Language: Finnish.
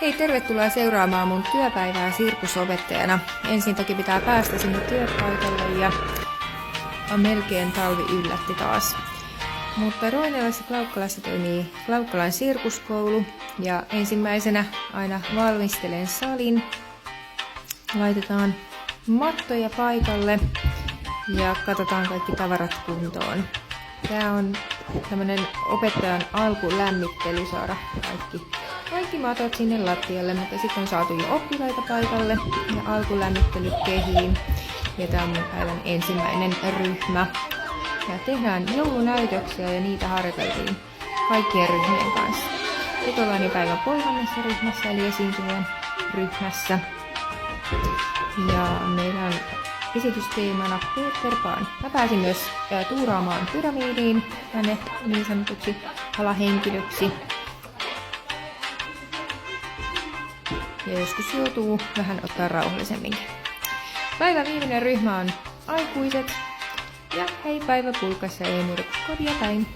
Hei, tervetuloa seuraamaan mun työpäivää sirkusopettajana. Ensin toki pitää päästä sinne työpaikalle ja melkein talvi yllätti taas. Mutta Roinelassa Klaukkalassa toimii Klaukkalan sirkuskoulu ja ensimmäisenä aina valmistelen salin. Laitetaan mattoja paikalle ja katsotaan kaikki tavarat kuntoon. Tää on tämmönen opettajan alkulämmittely, saada kaikki matot sinne lattialle, mutta sitten on saatu jo oppilaita paikalle ja alkulämmittely kehiin. Ja tää on mun päivän ensimmäinen ryhmä. Ja tehdään joulunäytöksiä ja niitä harjoiteltiin kaikkien ryhmien kanssa. Nyt ollaan jo päivän kolmannessa ryhmässä eli esiintyvien ryhmässä. Ja meillä on esitysteemana Peter Pan. Mä pääsin myös tuuraamaan pyramidiin tänne niin sanotuksi alahenkilöksi. Ja joskus joutuu vähän ottaa rauhallisemminkin. Päivän viimeinen ryhmä on aikuiset. Ja hei päivä pulkassa, ei muuta kuin kodia päin.